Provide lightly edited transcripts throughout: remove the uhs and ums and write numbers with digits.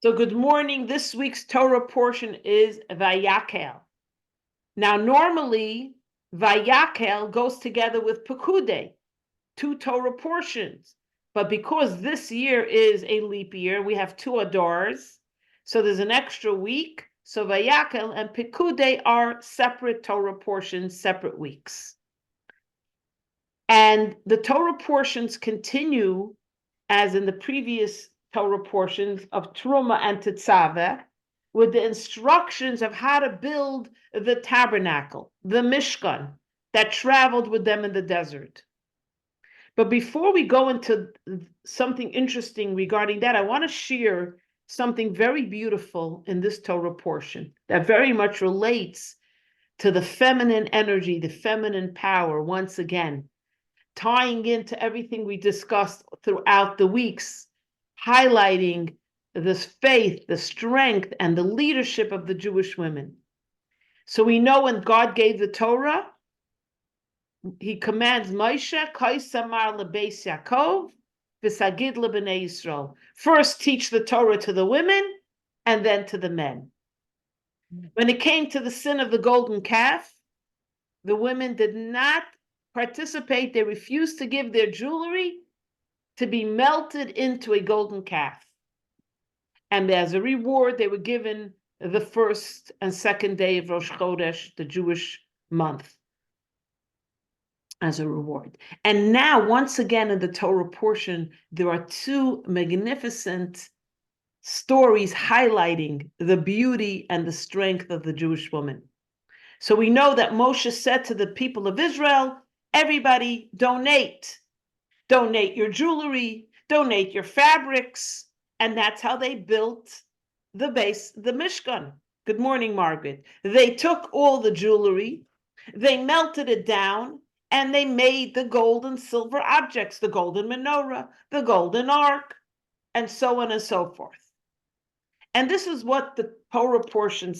So good morning. This week's Torah portion is Vayakhel. Now, normally, Vayakhel goes together with Pekude, two Torah portions. But because this year is a leap year, we have two Adars, so there's an extra week. So Vayakhel and Pekude are separate Torah portions, separate weeks. And the Torah portions continue as in the previous Torah portions of Truma and Tetzaveh, with the instructions of how to build the tabernacle, the Mishkan, that traveled with them in the desert. But before we go into something interesting regarding that, I want to share something very beautiful in this Torah portion that very much relates to the feminine energy, the feminine power, once again, tying into everything we discussed throughout the weeks, highlighting this faith, the strength, and the leadership of the Jewish women. So we know when God gave the Torah, he commands Moshe, Kai samar lebeis Yaakov, v'sagid lebnei Yisrael. First teach the Torah to the women, and then to the men. When it came to the sin of the golden calf, the women did not participate. They refused to give their jewelry to be melted into a golden calf. And as a reward, they were given the first and second day of Rosh Chodesh, the Jewish month, as a reward. And now, once again, in the Torah portion, there are two magnificent stories highlighting the beauty and the strength of the Jewish woman. So we know that Moshe said to the people of Israel, everybody donate. Donate your jewelry, donate your fabrics. And that's how they built the base, the Mishkan. Good morning, Margaret. They took all the jewelry, they melted it down, and they made the gold and silver objects, the golden menorah, the golden ark, and so on and so forth. And this is what the Torah portion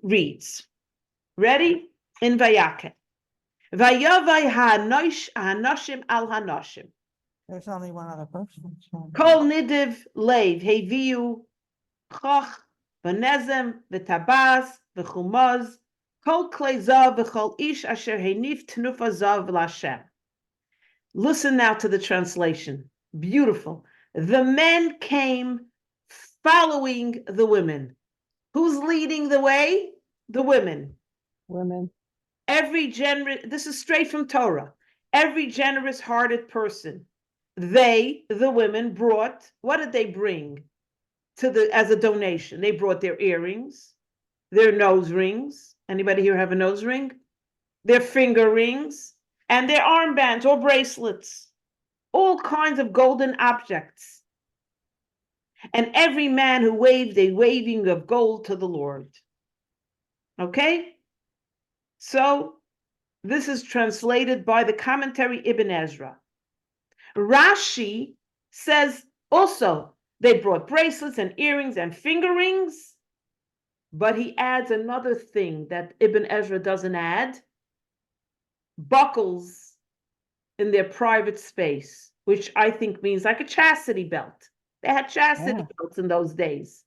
reads. Ready? In Vayakhel. Vayavai ha'anoshim al hanoshim. There's only one other person. Kol nidiv leiv heviu choch v'nezem v'tabas v'chumaz kol klei zav v'chol ish asher henif tenufa zav l'Hashem. Listen now to the translation. Beautiful. The men came following the women. Who's leading the way? The women. Women. This is straight from Torah. Every generous-hearted person, they, the women, brought, what did they bring as a donation? They brought their earrings, their nose rings. Anybody here have a nose ring? Their finger rings, and their armbands or bracelets, all kinds of golden objects. And every man who waved a waving of gold to the Lord. Okay? So this is translated by the commentary Ibn Ezra. Rashi says also they brought bracelets and earrings and finger rings, but he adds another thing that Ibn Ezra doesn't add: buckles in their private space, which I think means like a chastity belt. They had chastity belts in those days.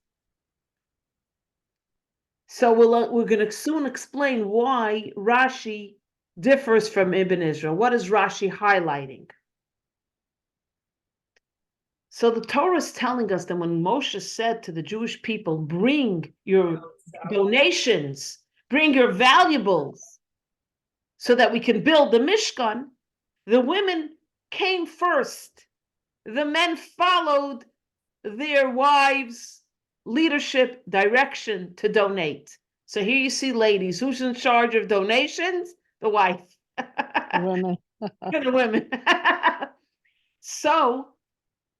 So we're going to soon explain why Rashi differs from Ibn Ezra. What is Rashi highlighting? So the Torah is telling us that when Moshe said to the Jewish people, bring your donations, bring your valuables, so that we can build the Mishkan, the women came first. The men followed their wives' leadership direction to donate. So here you see, ladies, who's in charge of donations? The wife. Women. The women. So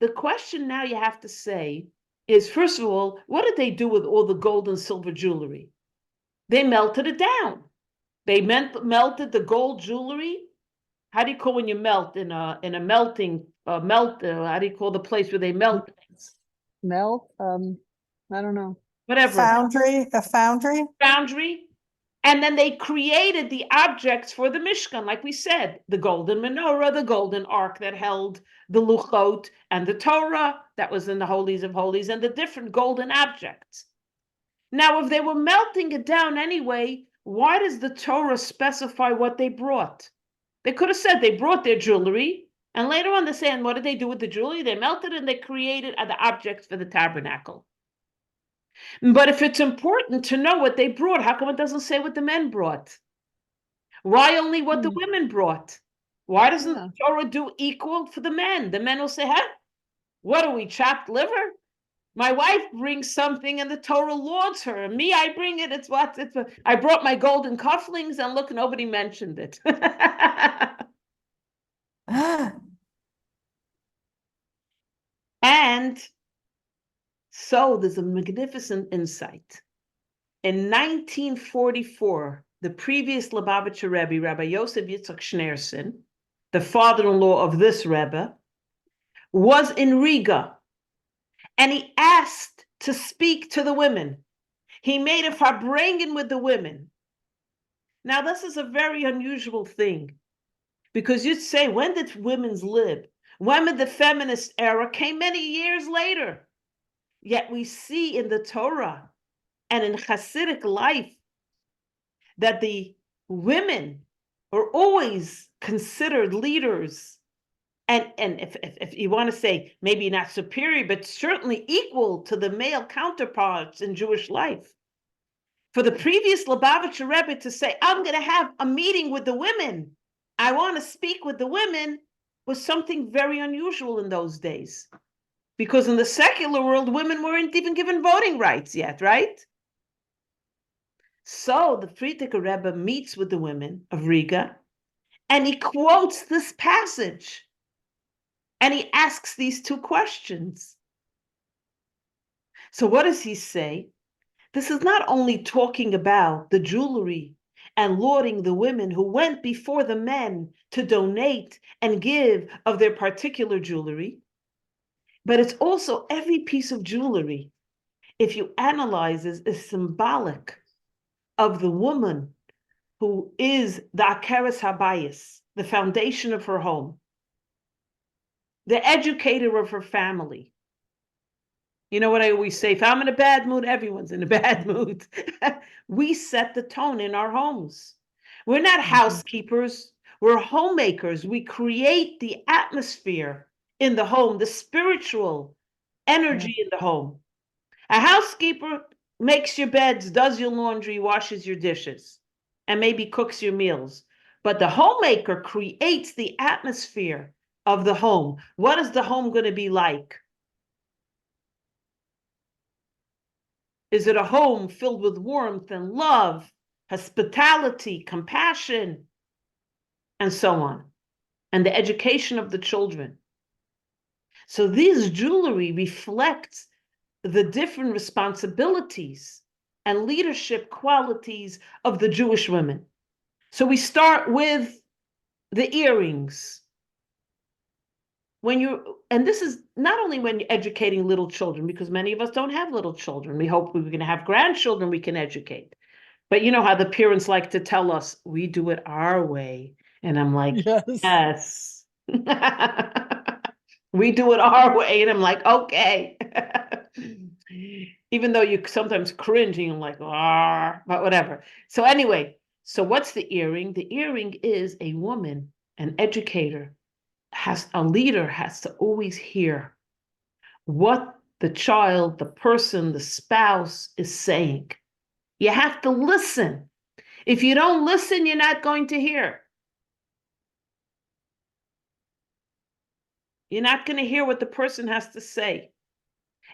the question now you have to say is, first of all, what did they do with all the gold and silver jewelry? They melted it down. They melted the gold jewelry. How do you call when you melt in a melting how do you call the place where they melt? Melt? I don't know. Whatever. A foundry? Foundry. And then they created the objects for the Mishkan, like we said, the golden menorah, the golden ark that held the Luchot and the Torah that was in the Holies of Holies, and the different golden objects. Now, if they were melting it down anyway, why does the Torah specify what they brought? They could have said they brought their jewelry, and later on they say, and what did they do with the jewelry? They melted and they created the objects for the tabernacle. But if it's important to know what they brought, how come it doesn't say what the men brought? Why only what the women brought? Why doesn't the Torah do equal for the men? The men will say, huh? What are we, chopped liver? My wife brings something and the Torah lauds her. Me, I bring it. It's what? I brought my golden cufflinks and look, nobody mentioned it. And so there's a magnificent insight. In 1944, the previous Lubavitcher Rebbe, Rabbi Yosef Yitzchak Schneerson, the father-in-law of this Rebbe, was in Riga, and he asked to speak to the women. He made a farbrengen with the women. Now, this is a very unusual thing, because you'd say, when did women's live? When did the feminist era came many years later? Yet we see in the Torah and in Hasidic life that the women are always considered leaders. And if you want to say maybe not superior, but certainly equal to the male counterparts in Jewish life. For the previous Lubavitcher Rebbe to say, I'm going to have a meeting with the women, I want to speak with the women, was something very unusual in those days. Because in the secular world, women weren't even given voting rights yet, right? So the Frierdiker Rebbe meets with the women of Riga, and he quotes this passage. And he asks these two questions. So what does he say? This is not only talking about the jewelry and lauding the women who went before the men to donate and give of their particular jewelry, but it's also every piece of jewelry, if you analyze it, is symbolic of the woman who is the Akeres Habayis, the foundation of her home, the educator of her family. You know what I always say? If I'm in a bad mood, everyone's in a bad mood. We set the tone in our homes. We're not housekeepers. We're homemakers. We create the atmosphere in the home, the spiritual energy in the home. A housekeeper makes your beds, does your laundry, washes your dishes, and maybe cooks your meals. But the homemaker creates the atmosphere of the home. What is the home going to be like? Is it a home filled with warmth and love, hospitality, compassion, and so on? And the education of the children. So this jewelry reflects the different responsibilities and leadership qualities of the Jewish women. So we start with the earrings. And this is not only when you're educating little children, because many of us don't have little children. We hope we're going to have grandchildren we can educate. But you know how the parents like to tell us, we do it our way. And I'm like, yes. We do it our way. And I'm like, okay. Even though you sometimes cringe and you're like, but whatever. So anyway, so what's the earring? The earring is a woman, an educator, a leader has to always hear what the child, the person, the spouse is saying. You have to listen. If you don't listen, you're not going to hear. You're not going to hear what the person has to say.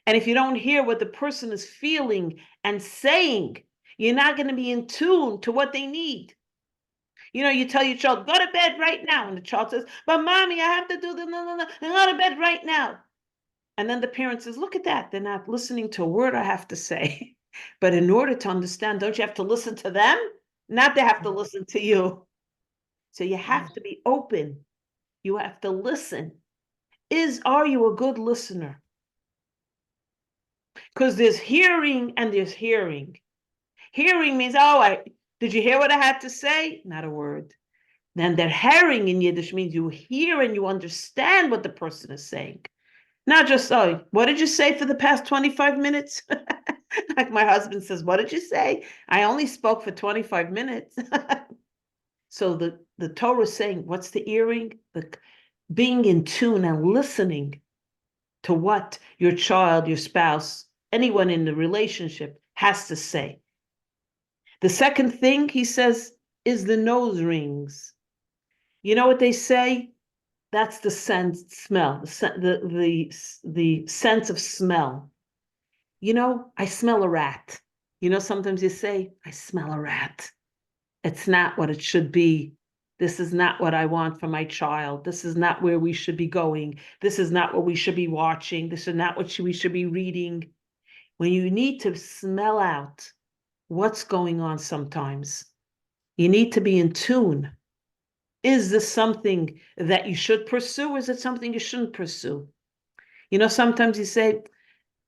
And if you don't hear what the person is feeling and saying, you're not going to be in tune to what they need. You know, you tell your child, go to bed right now. And the child says, but mommy, I have to do the go to bed right now. And then the parent says, look at that. They're not listening to a word I have to say. But in order to understand, don't you have to listen to them? Not they have to listen to you. So you have to be open. You have to listen. Are you a good listener? Because there's hearing and there's hearing. Hearing means, Did you hear what I had to say? Not a word. Then der herring in Yiddish means you hear and you understand what the person is saying. Not just, oh, what did you say for the past 25 minutes? Like my husband says, what did you say? I only spoke for 25 minutes. So the Torah is saying, what's the earring? Being in tune and listening to what your child, your spouse, anyone in the relationship has to say. The second thing he says is the nose rings. You know what they say? That's the smell, the sense of smell. You know, I smell a rat. You know, sometimes you say, I smell a rat. It's not what it should be. This is not what I want for my child. This is not where we should be going. This is not what we should be watching. This is not what we should be reading. When you need to smell out what's going on sometimes, you need to be in tune. Is this something that you should pursue? Is it something you shouldn't pursue? You know, sometimes you say,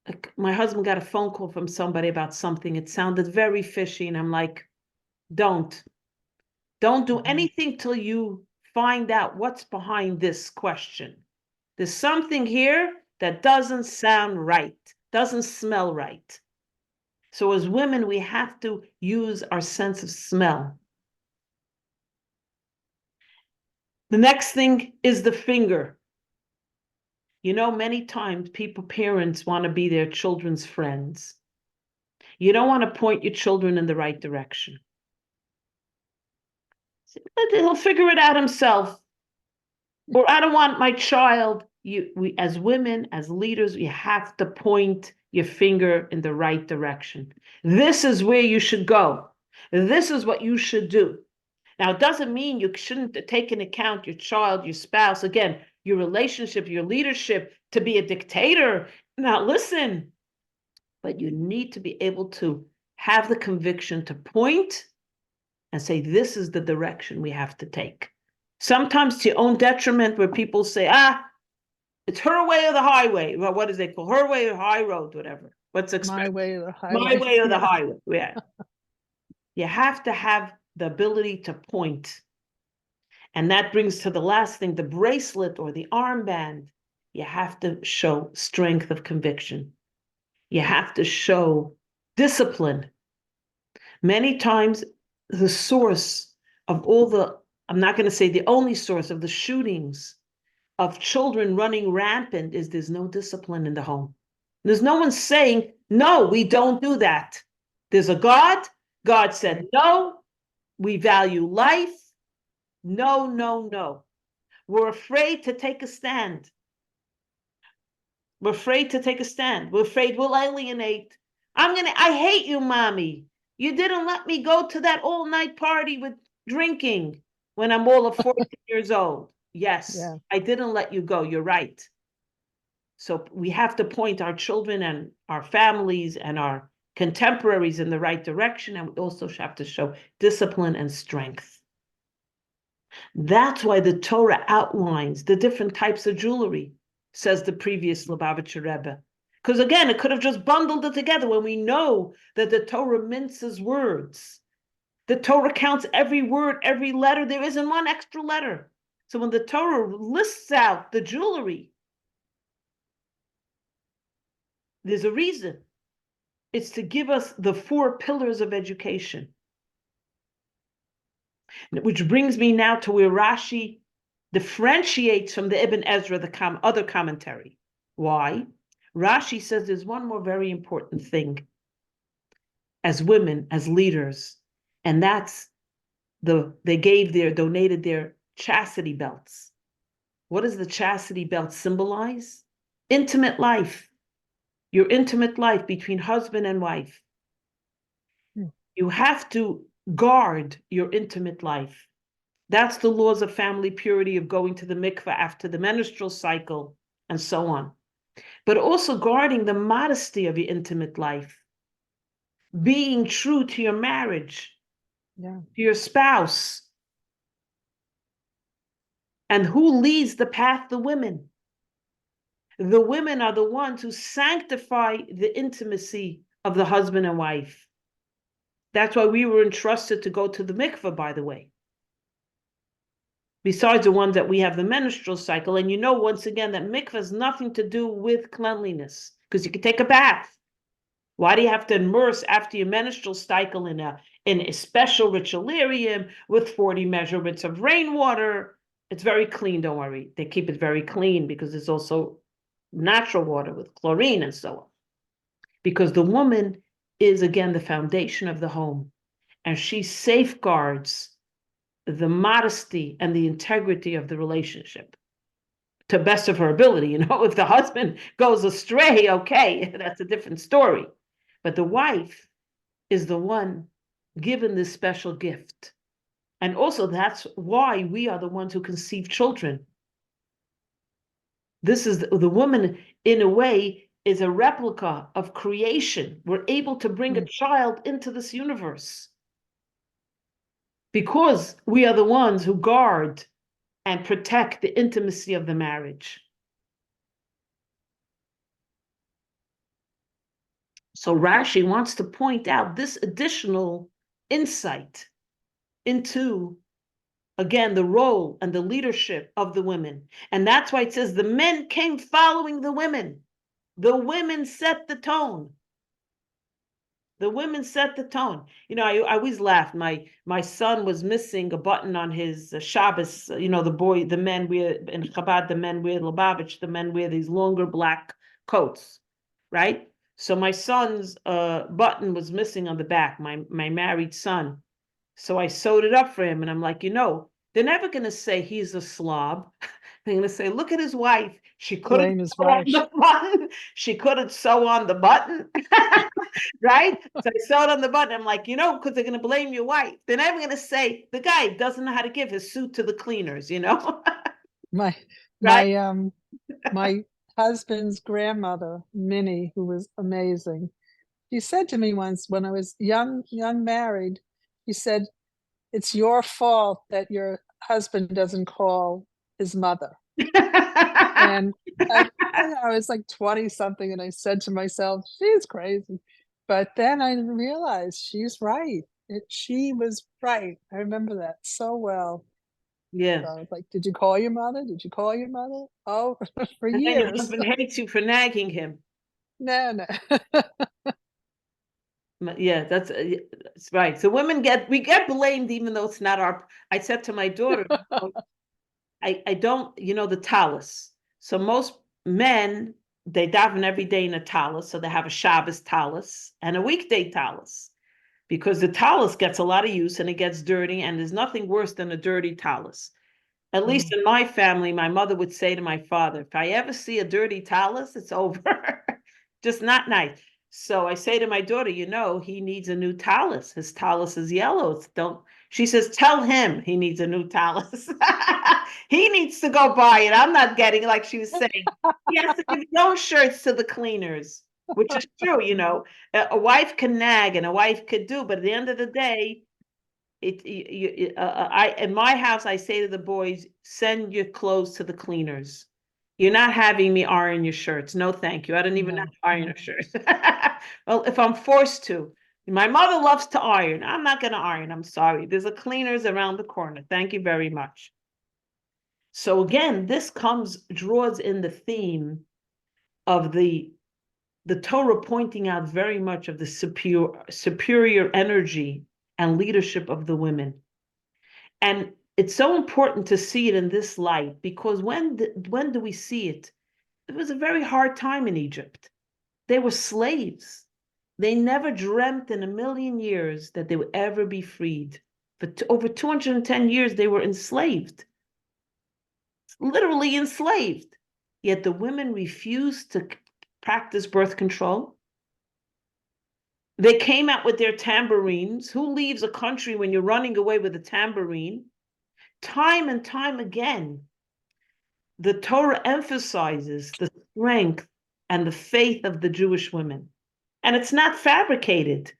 like, my husband got a phone call from somebody about something. It sounded very fishy. And I'm like, don't do anything till you find out what's behind this question. There's something here that doesn't sound right, doesn't smell right. So as women, we have to use our sense of smell. The next thing is the finger. You know, many times parents want to be their children's friends. You don't want to point your children in the right direction. He'll figure it out himself. Or I don't want my child. We, as women, as leaders, you have to point your finger in the right direction. This is where you should go. This is what you should do. Now, it doesn't mean you shouldn't take into account your child, your spouse, again, your relationship, your leadership, to be a dictator. Now, listen, but you need to be able to have the conviction to point and say, this is the direction we have to take. Sometimes to your own detriment, where people say, it's her way or the highway. Well, what is it called? Her way or high road, whatever. What's My way or the highway. My way or the highway. Yeah. You have to have the ability to point. And that brings to the last thing, the bracelet or the armband. You have to show strength of conviction. You have to show discipline. Many times, the source of all the, I'm not going to say the only source of the shootings of children running rampant is there's no discipline in the home. There's no one saying, no, we don't do that. There's a God. God said, no, we value life. No, no, no. We're afraid to take a stand. We're afraid to take a stand. We're afraid we'll alienate. I hate you, mommy. You didn't let me go to that all-night party with drinking when I'm all of 14 years old. Yes, yeah. I didn't let you go. You're right. So we have to point our children and our families and our contemporaries in the right direction. And we also have to show discipline and strength. That's why the Torah outlines the different types of jewelry, says the previous Lubavitcher Rebbe. Because again, it could have just bundled it together when we know that the Torah minces words. The Torah counts every word, every letter. There isn't one extra letter. So when the Torah lists out the jewelry, there's a reason. It's to give us the 4 pillars of education. Which brings me now to where Rashi differentiates from the Ibn Ezra, the other commentary. Why? Rashi says there's one more very important thing as women, as leaders, and that's they donated their chastity belts. What does the chastity belt symbolize? Intimate life. Your intimate life between husband and wife. You have to guard your intimate life. That's the laws of family purity, of going to the mikveh after the menstrual cycle, and so on. But also guarding the modesty of your intimate life. Being true to your marriage, to your spouse. And who leads the path? The women. The women are the ones who sanctify the intimacy of the husband and wife. That's why we were entrusted to go to the mikveh, by the way. Besides the ones that we have the menstrual cycle. And once again, that mikveh has nothing to do with cleanliness, because you can take a bath. Why do you have to immerse after your menstrual cycle in a special ritualarium with 40 measurements of rainwater? It's very clean, don't worry. They keep it very clean because it's also natural water with chlorine and so on. Because the woman is, again, the foundation of the home, and she safeguards the modesty and the integrity of the relationship to best of her ability. If the husband goes astray, okay, that's a different story. But the wife is the one given this special gift. And also that's why we are the ones who conceive children. This is the woman, in a way, is a replica of creation. We're able to bring a child into this universe because we are the ones who guard and protect the intimacy of the marriage. So Rashi wants to point out this additional insight into, again, the role and the leadership of the women. And that's why it says the men came following the women. The women set the tone. The women set the tone. I always laughed. My son was missing a button on his Shabbos. The men wear, in Chabad, the men wear Lubavitch, the men wear these longer black coats, right? So my son's button was missing on the back, my married son. So I sewed it up for him, and I'm like, they're never going to say he's a slob. They're going to say, look at his wife. She couldn't sew on the button. She couldn't sew on the button. Right? So I sewed on the button. I'm like, because they're going to blame your wife. They're never going to say the guy doesn't know how to give his suit to the cleaners, My right? my husband's grandmother, Minnie, who was amazing. She said to me once when I was young married, she said, "It's your fault that your husband doesn't call his mother." And I was like 20 something, and I said to myself, she's crazy. But then I realized she's right. She was right. I remember that so well. Yeah. So I was like, did you call your mother? Did you call your mother? Oh, for And then your years. husband hates you for nagging him. No. Yeah, that's right. So we get blamed even though it's not our. I said to my daughter, I don't, the talus. So most men, they daven every day in a talus, so they have a Shabbos talus and a weekday talus, because the talus gets a lot of use and it gets dirty, and there's nothing worse than a dirty talus. At least in my family, my mother would say to my father, if I ever see a dirty talus, it's over. Just not nice. So I say to my daughter, he needs a new talus. His talus is yellow. She says, tell him he needs a new talus. He needs to go buy it. I'm not getting, like she was saying, he has to give his own shirts to the cleaners, which is true, A wife can nag and a wife could do, but at the end of the day, in my house, I say to the boys, send your clothes to the cleaners. You're not having me iron your shirts. No, thank you. I don't even have to iron a shirt. Well, if I'm forced to. My mother loves to iron. I'm not going to iron. I'm sorry. There's a cleaners around the corner. Thank you very much. So again, this draws in the theme of the Torah pointing out very much of the superior energy and leadership of the women. And it's so important to see it in this light, because when do we see it? It was a very hard time in Egypt. They were slaves. They never dreamt in a million years that they would ever be freed. For over 210 years, they were enslaved, literally enslaved. Yet the women refused to practice birth control. They came out with their tambourines. Who leaves a country when you're running away with a tambourine? Time and time again, the Torah emphasizes the strength and the faith of the Jewish women. And it's not fabricated.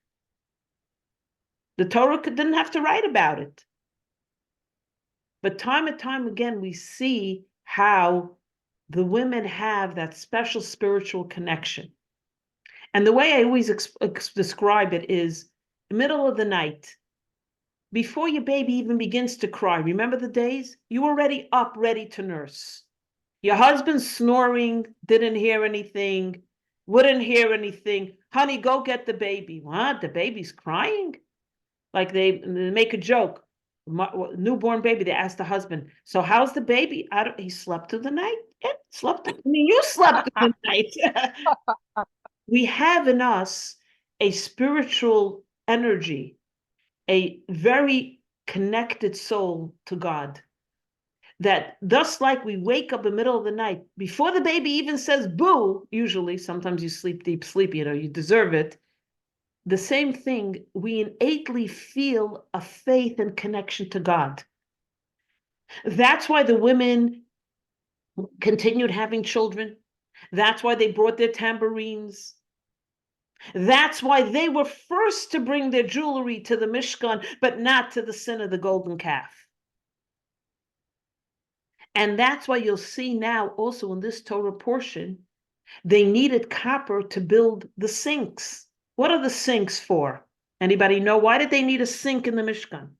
The Torah didn't have to write about it. But time and time again, we see how the women have that special spiritual connection. And the way I always describe it is middle of the night, before your baby even begins to cry, remember the days? You were already up, ready to nurse. Your husband's snoring, didn't hear anything, wouldn't hear anything. Honey, go get the baby. What? The baby's crying? Like they make a joke. Newborn baby, they ask the husband, so how's the baby? He slept through the night. Yeah, slept. I mean, you slept through the night. We have in us a spiritual energy, a very connected soul to God. That thus, like we wake up in the middle of the night, before the baby even says boo, usually, sometimes you sleep deep sleep, you deserve it. The same thing, we innately feel a faith and connection to God. That's why the women continued having children. That's why they brought their tambourines. That's why they were first to bring their jewelry to the Mishkan, but not to the sin of the golden calf. And that's why you'll see now also in this Torah portion, they needed copper to build the sinks. What are the sinks for? Anybody know? Why did they need a sink in the Mishkan?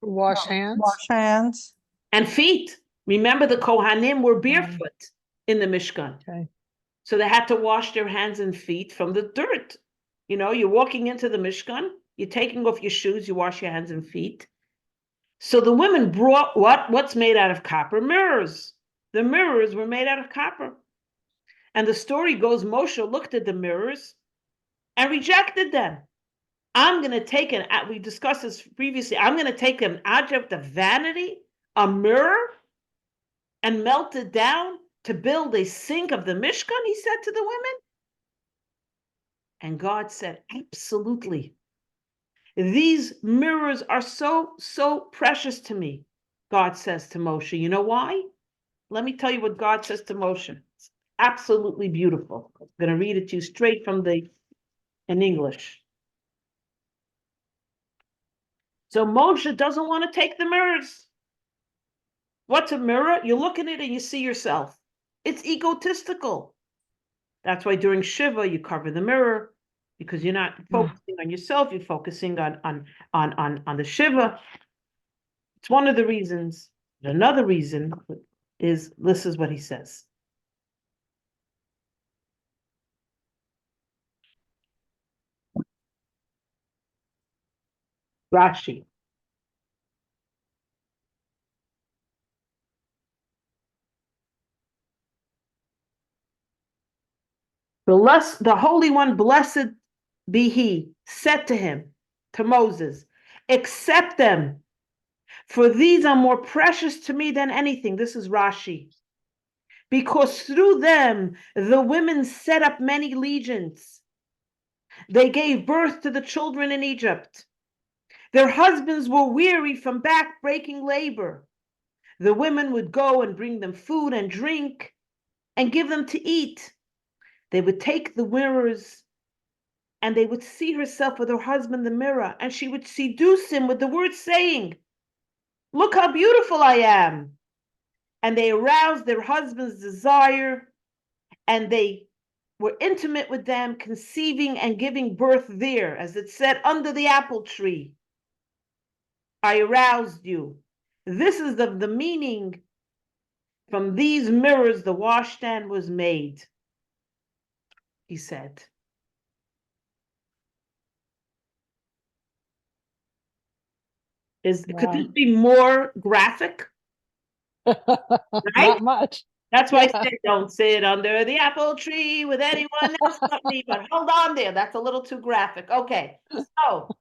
Wash hands. Wash hands. And feet. Remember, the Kohanim were barefoot in the Mishkan. Okay. So they had to wash their hands and feet from the dirt. You're walking into the Mishkan, you're taking off your shoes, you wash your hands and feet. So the women brought what's made out of copper? Mirrors. The mirrors were made out of copper. And the story goes, Moshe looked at the mirrors and rejected them. I'm going to take we discussed this previously, I'm going to take an object of vanity, a mirror, and melt it down to build a sink of the Mishkan, he said to the women. And God said, absolutely. These mirrors are so, so precious to me, God says to Moshe. You know why? Let me tell you what God says to Moshe. It's absolutely beautiful. I'm going to read it to you straight from in English. So Moshe doesn't want to take the mirrors. What's a mirror? You look at it and you see yourself. It's egotistical. That's why during Shiva you cover the mirror, because you're not focusing on yourself, you're focusing on the Shiva. It's one of the reasons. Another reason is, this is what he says. Rashi. The Holy One, blessed be he, said to him, to Moses, accept them, for these are more precious to me than anything. This is Rashi. Because through them, the women set up many legions. They gave birth to the children in Egypt. Their husbands were weary from back-breaking labor. The women would go and bring them food and drink and give them to eat. They would take the mirrors and they would see herself with her husband in the mirror, and she would seduce him with the words saying, look how beautiful I am. And they aroused their husband's desire, and they were intimate with them, conceiving and giving birth there, as it said, under the apple tree. I aroused you. This is the meaning. From these mirrors, the washstand was made, he said. Could this be more graphic? Right? Not much. That's why I said, don't sit under the apple tree with anyone else but me, but hold on there. That's a little too graphic. Okay, so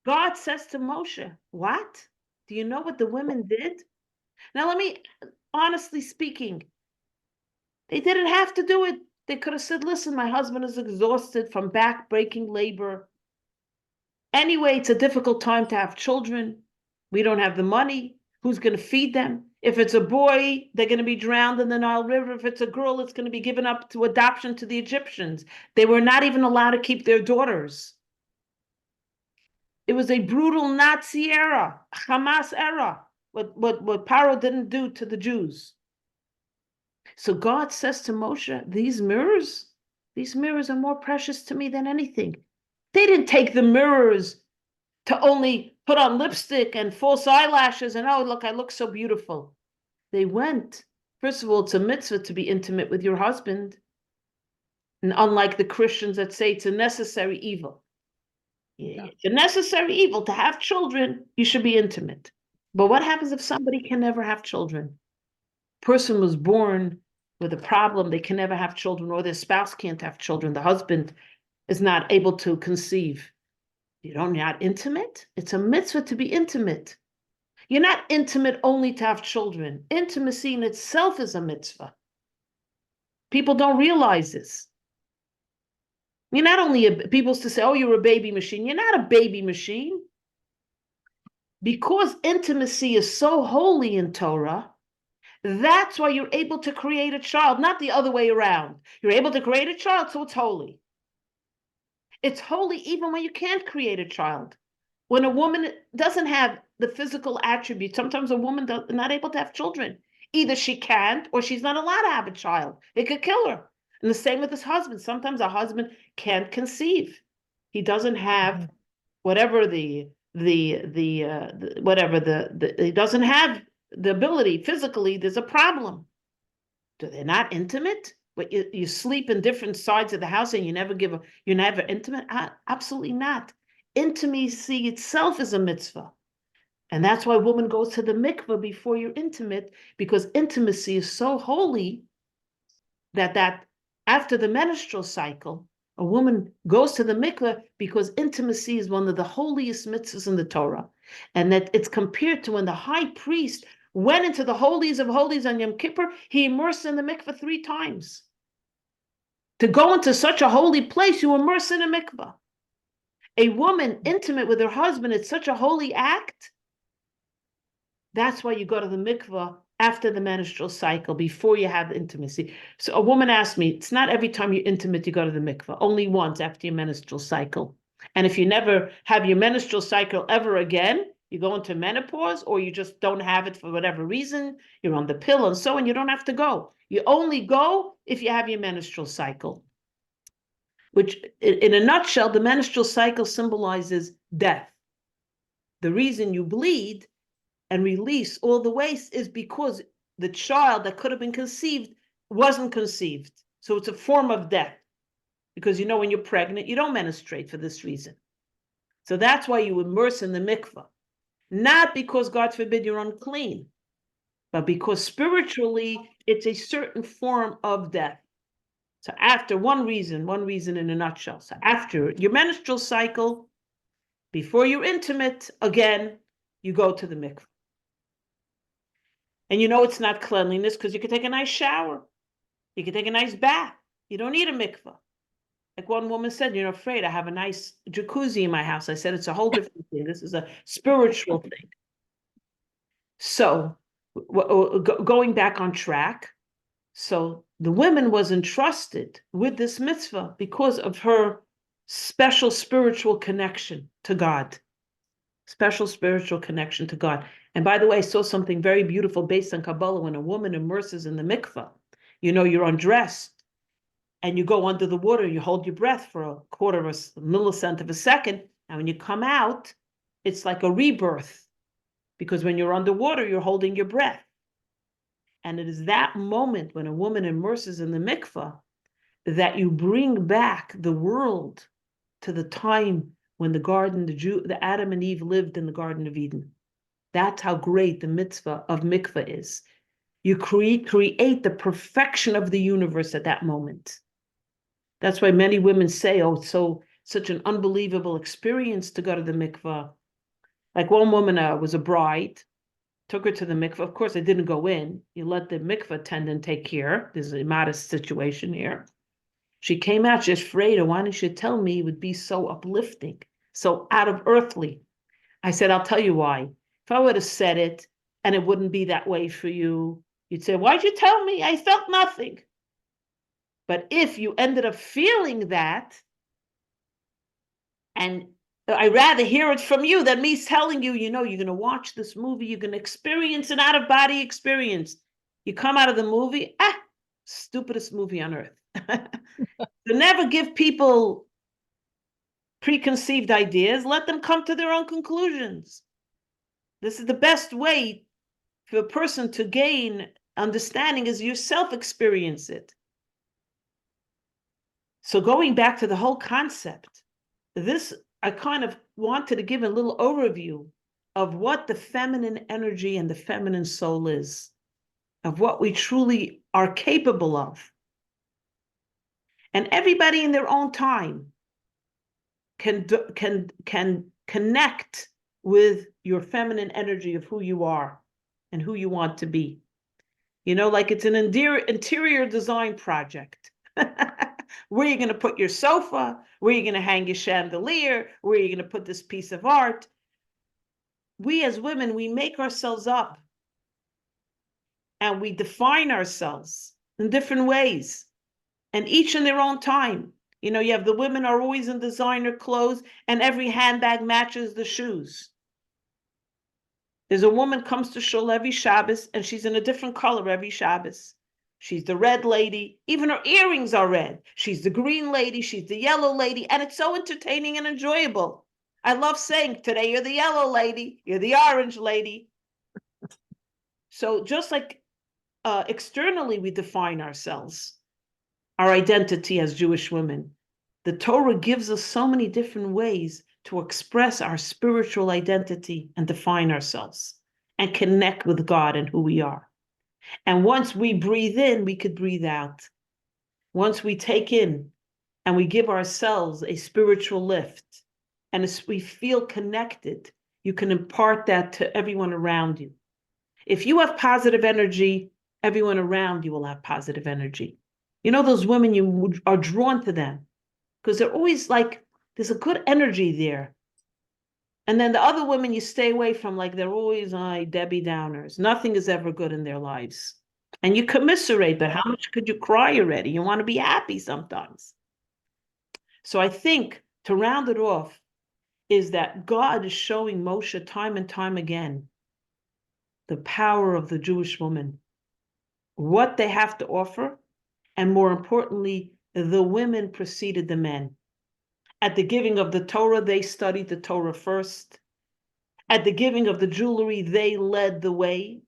God says to Moshe, what? Do you know what the women did? Now, let me, honestly speaking, they didn't have to do it. They could have said, listen, my husband is exhausted from back-breaking labor. Anyway, it's a difficult time to have children. We don't have the money. Who's going to feed them? If it's a boy, they're going to be drowned in the Nile River. If it's a girl, it's going to be given up to adoption to the Egyptians. They were not even allowed to keep their daughters. It was a brutal Nazi era, Hamas era, what Paro didn't do to the Jews. So God says to Moshe, these mirrors are more precious to me than anything. They didn't take the mirrors to only put on lipstick and false eyelashes and, oh, look, I look so beautiful. They went. First of all, it's a mitzvah to be intimate with your husband. And unlike the Christians that say it's a necessary evil. Yeah. It's a necessary evil to have children, you should be intimate. But what happens if somebody can never have children? Person was born with a problem, they can never have children, or their spouse can't have children, the husband is not able to conceive. You're not intimate? It's a mitzvah to be intimate. You're not intimate only to have children. Intimacy in itself is a mitzvah. People don't realize this. You're not only people used to say, oh, you're a baby machine. You're not a baby machine. Because intimacy is so holy in Torah, that's why you're able to create a child, not the other way around. You're able to create a child, so it's holy. It's holy even when you can't create a child. When a woman doesn't have the physical attributes, sometimes a woman is not able to have children. Either she can't or she's not allowed to have a child. It could kill her. And the same with his husband. Sometimes a husband can't conceive. He doesn't have whatever he doesn't have the ability physically. There's a problem. Do they not intimate? But you sleep in different sides of the house and you're never intimate? Absolutely not. Intimacy itself is a mitzvah. And that's why a woman goes to the mikveh before you're intimate, because intimacy is so holy that after the menstrual cycle, a woman goes to the mikveh because intimacy is one of the holiest mitzvahs in the Torah. And that it's compared to when the high priest went into the holies of holies on Yom Kippur, he immersed in the mikveh 3 times. To go into such a holy place, you immerse in a mikveh. A woman intimate with her husband, it's such a holy act. That's why you go to the mikveh after the menstrual cycle, before you have intimacy. So a woman asked me, it's not every time you're intimate you go to the mikveh, only once after your menstrual cycle. And if you never have your menstrual cycle ever again, you go into menopause, or you just don't have it for whatever reason, you're on the pill and so on, you don't have to go. You only go if you have your menstrual cycle. Which, in a nutshell, the menstrual cycle symbolizes death. The reason you bleed and release all the waste is because the child that could have been conceived wasn't conceived. So it's a form of death. Because when you're pregnant, you don't menstruate for this reason. So that's why you immerse in the mikveh. Not because, God forbid, you're unclean, but because spiritually, it's a certain form of death. So after one reason in a nutshell. So after your menstrual cycle, before you're intimate, again, you go to the mikveh. And it's not cleanliness because you can take a nice shower. You can take a nice bath. You don't need a mikveh. Like one woman said, Freida, I have a nice jacuzzi in my house. I said, it's a whole different thing. This is a spiritual thing. So going back on track, so the woman was entrusted with this mitzvah because of her special spiritual connection to God. Special spiritual connection to God. And by the way, I saw something very beautiful based on Kabbalah. When a woman immerses in the mikveh, you're undressed and you go under the water, you hold your breath for a quarter of a millisecond of a second. And when you come out, it's like a rebirth, because when you're underwater, you're holding your breath. And it is that moment when a woman immerses in the mikveh that you bring back the world to the time when the Adam and Eve lived in the Garden of Eden. That's how great the mitzvah of mikveh is. You create the perfection of the universe at that moment. That's why many women say, oh, it's such an unbelievable experience to go to the mikveh. Like one woman was a bride, took her to the mikveh. Of course, I didn't go in. You let the mikveh attendant take care. There's a modest situation here. She came out, just Freida, why didn't you tell me it would be so uplifting, so out of earthly? I said, I'll tell you why. If I would have said it and it wouldn't be that way for you, you'd say, why'd you tell me? I felt nothing. But if you ended up feeling that, and I'd rather hear it from you than me telling you, you're going to watch this movie, you're going to experience an out-of-body experience. You come out of the movie, stupidest movie on earth. To never give people preconceived ideas, let them come to their own conclusions. This is the best way for a person to gain understanding is yourself experience it. So going back to the whole concept, this, I kind of wanted to give a little overview of what the feminine energy and the feminine soul is, of what we truly are capable of. And everybody in their own time can connect with your feminine energy of who you are and who you want to be. You know, like it's an interior design project. Where are you going to put your sofa? Where are you going to hang your chandelier? Where are you going to put this piece of art? We as women, we make ourselves up and we define ourselves in different ways, and each in their own time. You know, you have the women are always in designer clothes and every handbag matches the shoes. There's a woman comes to shul every Shabbos and she's in a different color every Shabbos. She's the red lady. Even her earrings are red. She's the green lady. She's the yellow lady. And it's so entertaining and enjoyable. I love saying, today you're the yellow lady. You're the orange lady. So just like externally we define ourselves, our identity as Jewish women, the Torah gives us so many different ways to express our spiritual identity and define ourselves and connect with God and who we are. And once we breathe in, we could breathe out. Once we take in and we give ourselves a spiritual lift, and as we feel connected, you can impart that to everyone around you. If you have positive energy, everyone around you will have positive energy. You know, those women, you are drawn to them because they're always like, there's a good energy there. And then the other women you stay away from, like they're always Debbie Downers. Nothing is ever good in their lives. And you commiserate, but how much could you cry already? You want to be happy sometimes. So I think to round it off is that God is showing Moshe time and time again the power of the Jewish woman, what they have to offer, and more importantly, the women preceded the men. At the giving of the Torah, they studied the Torah first. At the giving of the jewelry, they led the way,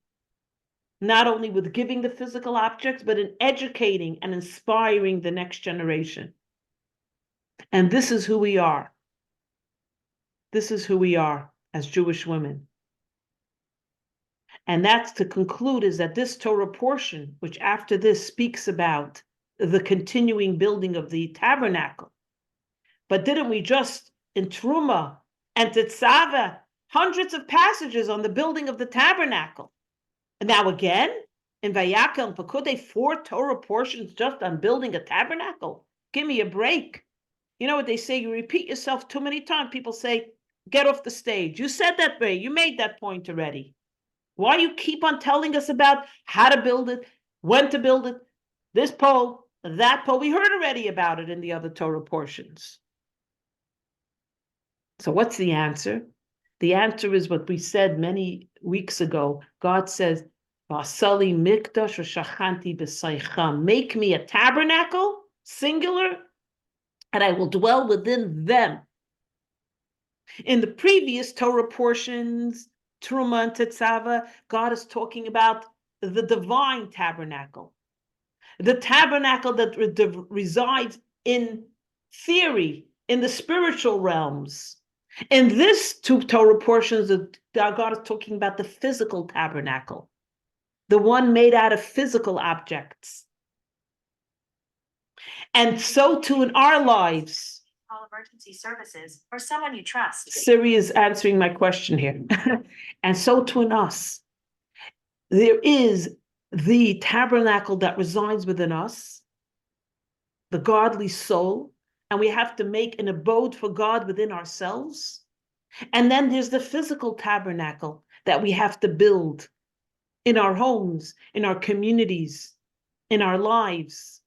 not only with giving the physical objects, but in educating and inspiring the next generation. And this is who we are. This is who we are as Jewish women. And that's to conclude is that this Torah portion, which after this speaks about the continuing building of the tabernacle, but didn't we just in Truma and Tetzaveh, hundreds of passages on the building of the tabernacle? And now again, in Vayakhel and Pekudei, 4 Torah portions just on building a tabernacle? Give me a break. You know what they say? You repeat yourself too many times. People say, get off the stage. You said that way. You made that point already. Why you keep on telling us about how to build it, when to build it, this pole, that pole? We heard already about it in the other Torah portions. So what's the answer? The answer is what we said many weeks ago. God says, "Vasali mikdash shachanti b'saycham." Make me a tabernacle, singular, and I will dwell within them. In the previous Torah portions, Truma and Tetzaveh, God is talking about the divine tabernacle, the tabernacle that resides in theory, in the spiritual realms. In this 2 Torah portions, God is talking about the physical tabernacle, the one made out of physical objects. And so too in our lives. Call emergency services or someone you trust. Siri is answering my question here. And so too in us. There is the tabernacle that resides within us, the godly soul, and we have to make an abode for God within ourselves. And then there's the physical tabernacle that we have to build in our homes, in our communities, in our lives.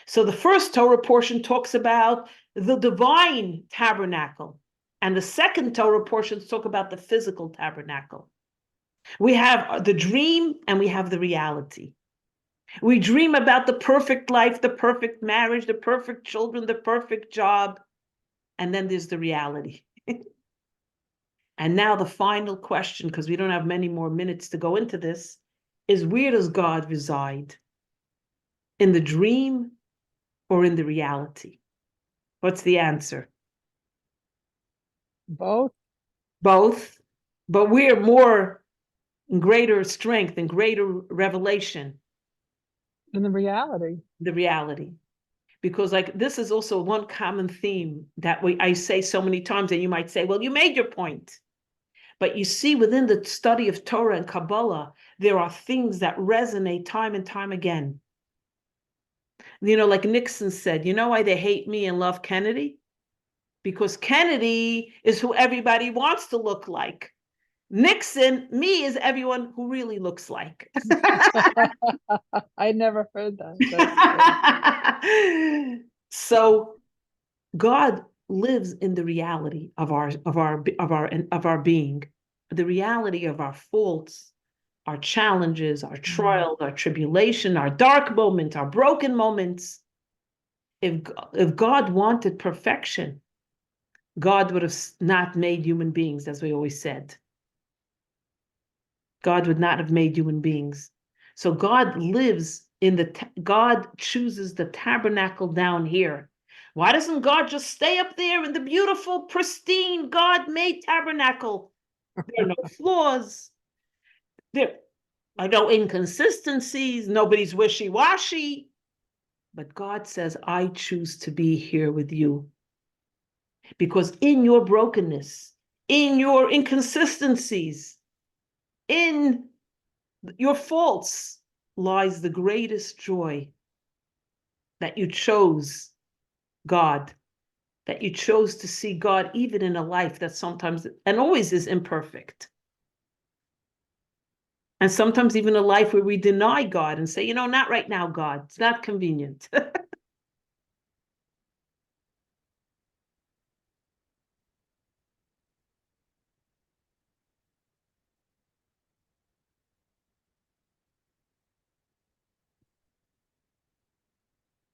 So the first Torah portion talks about the divine tabernacle, and the second Torah portions talk about the physical tabernacle. We have the dream and we have the reality. We dream about the perfect life, the perfect marriage, the perfect children, the perfect job. and then there's the reality. And now the final question, because we don't have many more minutes to go into this, is where does God reside? In the dream or in the reality? What's the answer? Both. Both, but we're more in greater strength and greater revelation. In the reality. The reality. Because like this is also one common theme that I say so many times, and you might say, well, you made your point. But you see, within the study of Torah and Kabbalah, there are things that resonate time and time again. You know, like Nixon said, you know why they hate me and love Kennedy? Because Kennedy is who everybody wants to look like. Nixon, me, is everyone who really looks like. I never heard that. So God lives in the reality of our being, the reality of our faults, our challenges, our trials, our tribulation, our dark moments, our broken moments. If God wanted perfection, God would have not made human beings, as we always said. God would not have made human beings. So God lives God chooses the tabernacle down here. Why doesn't God just stay up there in the beautiful, pristine, God-made tabernacle? There are no flaws. There are no inconsistencies. Nobody's wishy-washy. But God says, I choose to be here with you. Because in your brokenness, in your inconsistencies, in your faults lies the greatest joy, that you chose God, that you chose to see God even in a life that sometimes and always is imperfect. And sometimes even a life where we deny God and say, not right now, God, it's not convenient.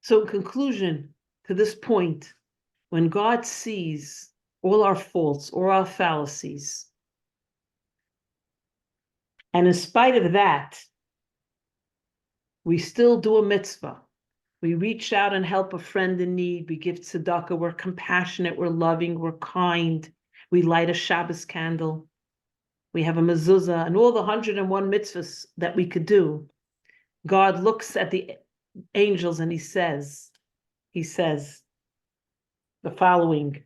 So in conclusion, to this point, when God sees all our faults or our fallacies, and in spite of that, we still do a mitzvah. We reach out and help a friend in need. We give tzedakah. We're compassionate. We're loving. We're kind. We light a Shabbos candle. We have a mezuzah and all the 101 mitzvahs that we could do. God looks at the angels and he says the following: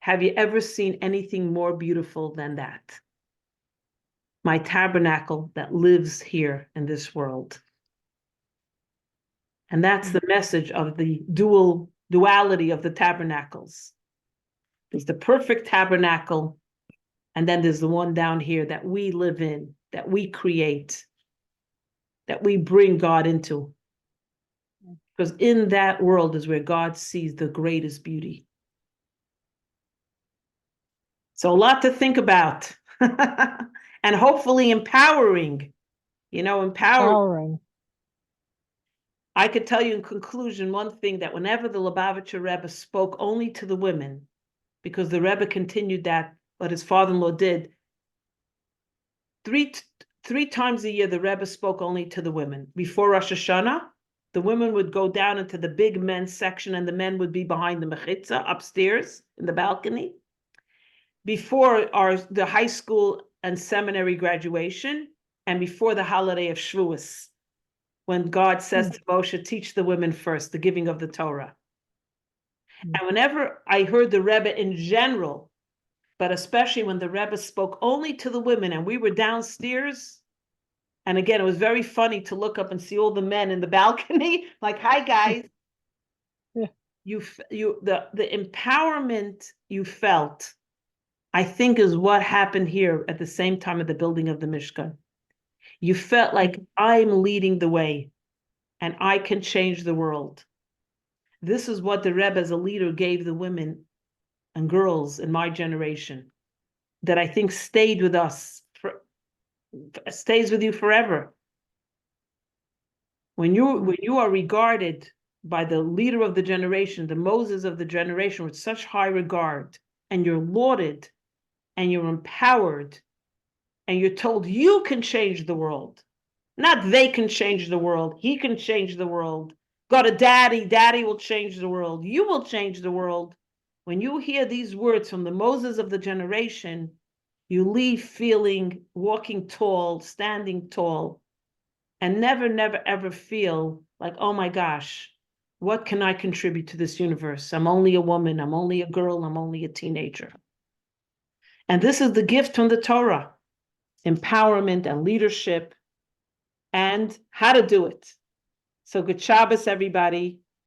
have you ever seen anything more beautiful than that? My tabernacle that lives here in this world. And that's the message of the duality of the tabernacles. There's the perfect tabernacle, and then there's the one down here that we live in, that we create, that we bring God into. Because in that world is where God sees the greatest beauty. So a lot to think about. And hopefully empowering. Empowering. I could tell you in conclusion one thing, that whenever the Lubavitcher Rebbe spoke only to the women, because the Rebbe continued that, what his father-in-law did, three times a year the Rebbe spoke only to the women. Before Rosh Hashanah, the women would go down into the big men's section and the men would be behind the mechitza upstairs in the balcony. Before the high school and seminary graduation, and before the holiday of Shavuos, when God says to Moshe, teach the women first, the giving of the Torah. And whenever I heard the Rebbe in general, but especially when the Rebbe spoke only to the women and we were downstairs, and again, it was very funny to look up and see all the men in the balcony, like, hi guys. Yeah. The empowerment you felt, I think, is what happened here at the same time of the building of the Mishkan. You felt like I'm leading the way and I can change the world. This is what the Rebbe as a leader gave the women and girls in my generation, that I think stayed with us, stays with you forever. When you are regarded by the leader of the generation, the Moses of the generation, with such high regard, and you're lauded, and you're empowered, and you're told you can change the world. Not they can change the world, he can change the world. Got a daddy, daddy will change the world, you will change the world. When you hear these words from the Moses of the generation, you leave feeling, walking tall, standing tall, and never, never, ever feel like, oh my gosh, what can I contribute to this universe? I'm only a woman, I'm only a girl, I'm only a teenager. And this is the gift from the Torah, empowerment and leadership, and how to do it. So good Shabbos, everybody.